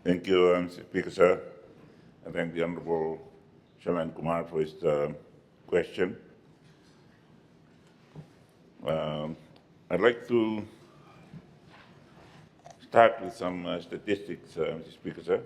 Thank you, Mr. Speaker, sir. I thank the Honorable Shaman Kumar for his question. I'd like to start with some statistics, Mr. Speaker, sir.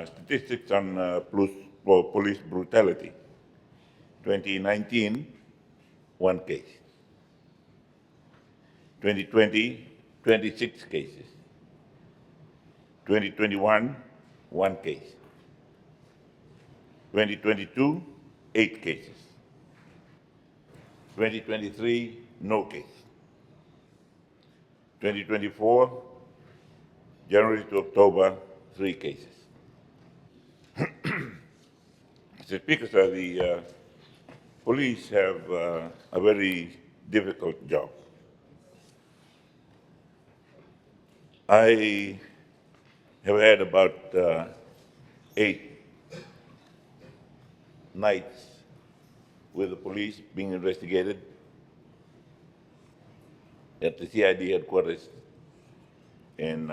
Statistics on police brutality. 2019, one case. 2020, 26 cases. 2021, one case. 2022, 8 cases. 2023, no case. 2024, January to October, 3 cases. Mr. Speaker, sir, the police have a very difficult job. I have had about 8 nights with the police being investigated at the CID headquarters in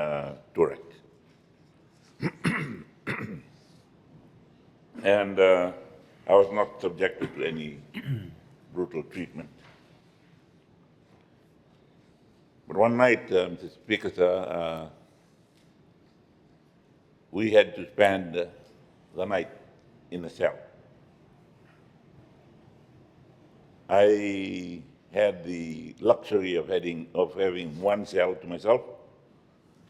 Turak. And I was not subjected to any brutal treatment. But one night, Mr. Speaker, sir, we had to spend the night in a cell. I had the luxury of having one cell to myself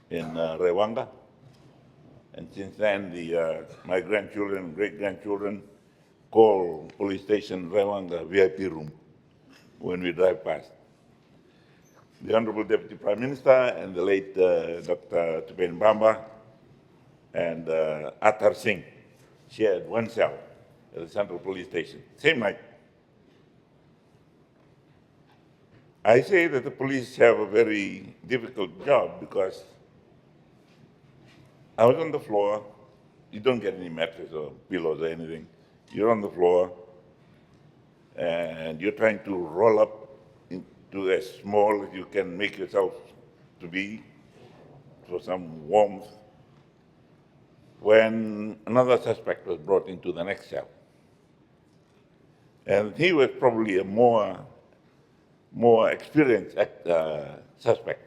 in Rewanga. And since then, my grandchildren and great-grandchildren call police station Rewanga VIP room when we drive past. The Honorable Deputy Prime Minister and the late Dr. Sitiveni Rabuka and Athar Singh shared one cell at the Central Police Station, same night. I say that the police have a very difficult job because I was on the floor. You don't get any mattress or pillows or anything. You're on the floor and you're trying to roll up into as small as you can make yourself to be for some warmth when another suspect was brought into the next cell. And he was probably a more experienced suspect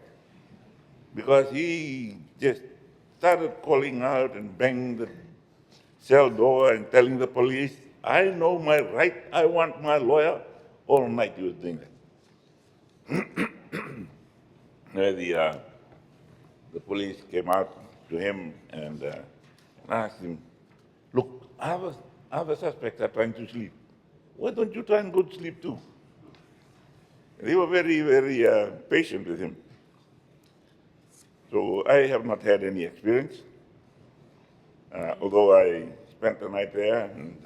because he just started calling out and banging the cell door and telling the police, I know my right, I want my lawyer. All night he was doing that. The police came out to him and asked him, look, other suspects are trying to sleep. Why don't you try and go to sleep too? They were very, very patient with him. So I have not had any experience, although I spent the night there, and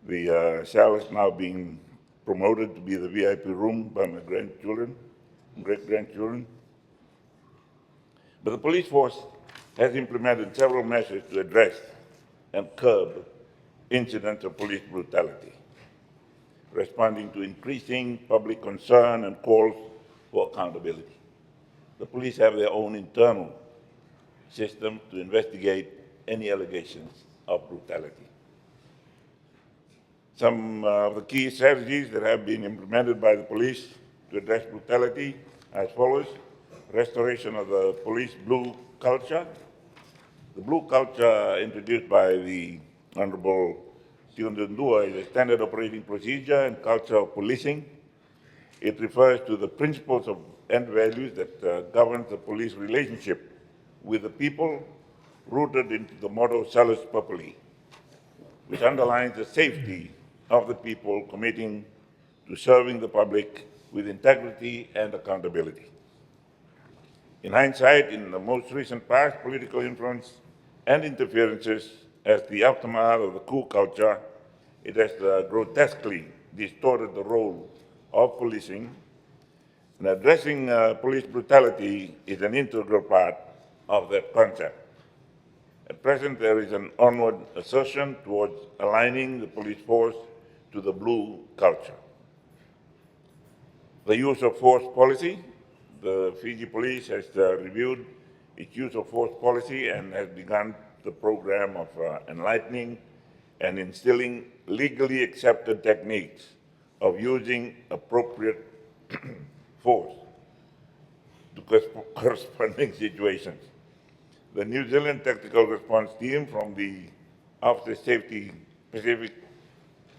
the cell is now being promoted to be the VIP room by my grandchildren, great-grandchildren. But the police force has implemented several measures to address and curb incidents of police brutality, responding to increasing public concern and calls for accountability. The police have their own internal system to investigate any allegations of brutality. Some of the key strategies that have been implemented by the police to address brutality as follows: restoration of the police blue culture. The blue culture introduced by the Honorable Tiondundua is a standard operating procedure and culture of policing. It refers to the principles and values that govern the police relationship with the people, rooted into the motto Salus Populi, which underlines the safety of the people committing to serving the public with integrity and accountability. In hindsight, in the most recent past, political influence and interferences as the aftermath of the coup culture, it has grotesquely distorted the role of policing, and addressing police brutality is an integral part of that concept. At present, there is an onward assertion towards aligning the police force to the blue culture. The use of force policy. The Fiji Police has reviewed its use of force policy and has begun the program of enlightening and instilling legally accepted techniques of using appropriate force to corresponding situations. The New Zealand Tactical Response Team from the Officer Safety Pacific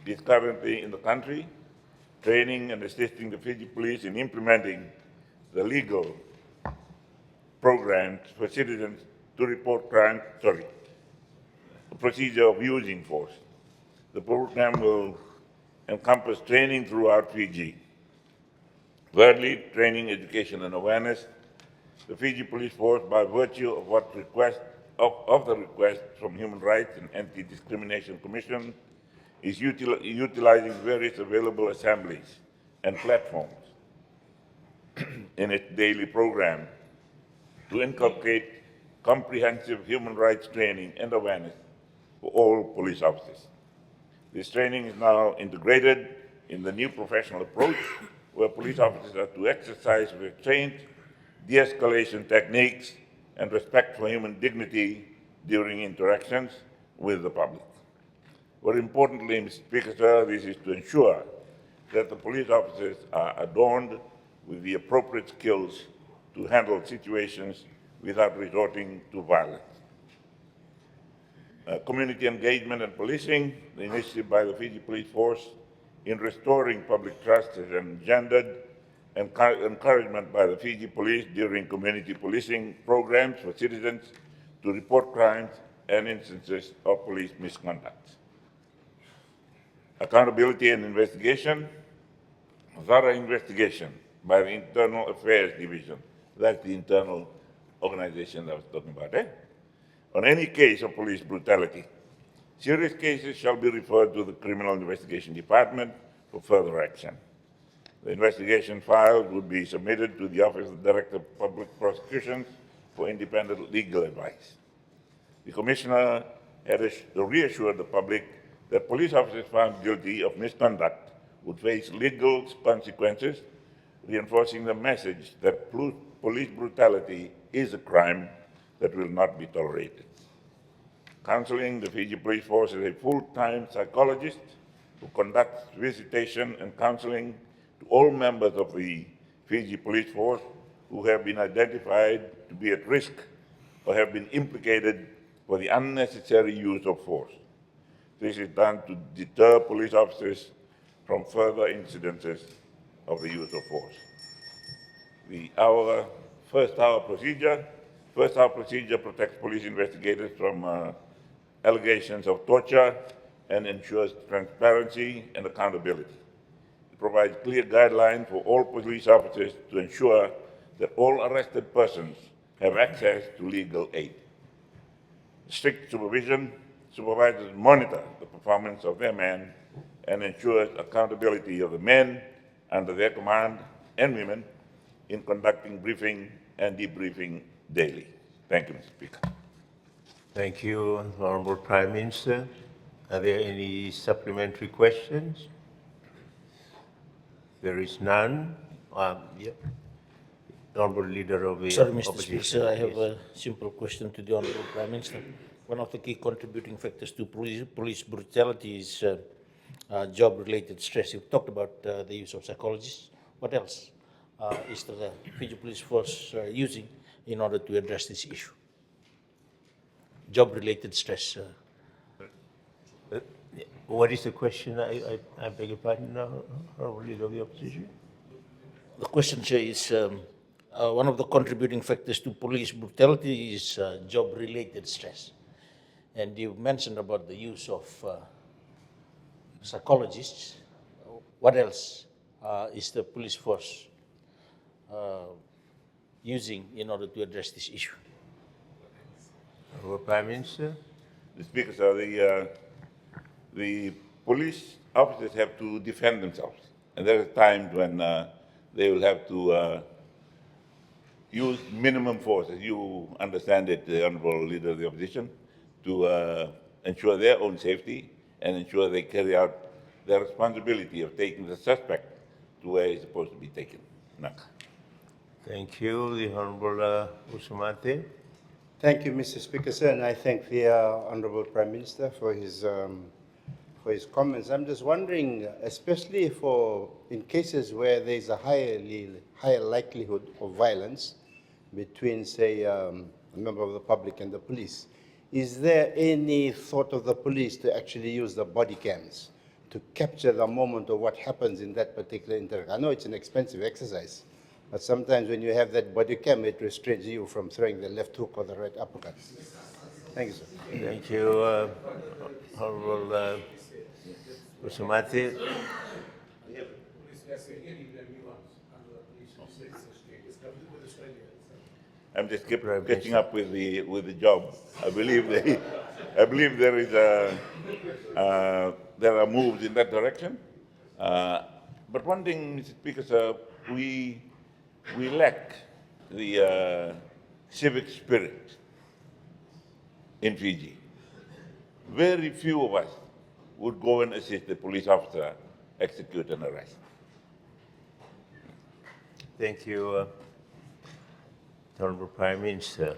is currently in the country, training and assisting the Fiji Police in implementing the legal programs for citizens to report crime, the procedure of using force. The program will encompass training throughout Fiji. Thirdly, training, education, and awareness. The Fiji Police Force, by virtue of the request from Human Rights and Anti-Discrimination Commission, is utilizing various available assemblies and platforms in its daily program to inculcate comprehensive human rights training and awareness for all police officers. This training is now integrated in the new professional approach where police officers are to exercise restraint, de-escalation techniques, and respect for human dignity during interactions with the public. Very importantly, Mr. Speaker, sir, this is to ensure that the police officers are adorned with the appropriate skills to handle situations without resorting to violence. Community engagement and policing, the initiative by the Fiji Police Force in restoring public trust has engendered encouragement by the Fiji Police during community policing programs for citizens to report crimes and instances of police misconduct. Accountability and investigation, thorough investigation by the Internal Affairs Division, that's the internal organization I was talking about, on any case of police brutality. Serious cases shall be referred to the Criminal Investigation Department for further action. The investigation files would be submitted to the Office of the Director of Public Prosecutions for independent legal advice. The Commissioner had reassured the public that police officers found guilty of misconduct would face legal consequences, reinforcing the message that police brutality is a crime that will not be tolerated. Counseling, the Fiji Police Force is a full-time psychologist who conducts visitation and counseling to all members of the Fiji Police Force who have been identified to be at risk or have been implicated for the unnecessary use of force. This is done to deter police officers from further incidences of the use of force. Our first hour procedure protects police investigators from allegations of torture and ensures transparency and accountability. It provides clear guidelines for all police officers to ensure that all arrested persons have access to legal aid. Strict supervisors monitor the performance of their men and ensures accountability of the men under their command and women in conducting briefing and debriefing daily. Thank you, Mr. Speaker. Thank you, Honorable Prime Minister. Are there any supplementary questions? There is none. Honorable Leader of the Sorry, Mr. Opposition. Speaker, I have a simple question to the Honorable Prime Minister. One of the key contributing factors to police brutality is job-related stress. You've talked about the use of psychologists. What else is the Fiji Police Force using in order to address this issue? Job-related stress. What is the question? I beg your pardon, Honorable Leader of the Opposition. The question, Chair, is one of the contributing factors to police brutality is job-related stress. And you mentioned about the use of psychologists. What else is the police force using in order to address this issue? Honorable Prime Minister. The Speaker, sir, the police officers have to defend themselves. And there are times when they will have to use minimum force, as you understand it, the Honorable Leader of the Opposition, to ensure their own safety and ensure they carry out their responsibility of taking the suspect to where it's supposed to be taken. Naka. Thank you. The Honorable Usumate. Thank you, Mr. Speaker, sir, and I thank the Honorable Prime Minister for his comments. I'm just wondering, especially in cases where there's a higher likelihood of violence between, say, a member of the public and the police, is there any thought of the police to actually use the body cams to capture the moment of what happens in that particular interaction? I know it's an expensive exercise, but sometimes when you have that body cam, it restrains you from throwing the left hook or the right uppercut. Thank you, sir. Thank you, Honorable Usumate. I'm just keep Prime catching Minister. up with the job. I believe there is there are moves in that direction. But one thing, Mr. Speaker, sir, we lack the civic spirit in Fiji. Very few of us would go and assist the police officer execute an arrest. Thank you, Honorable Prime Minister.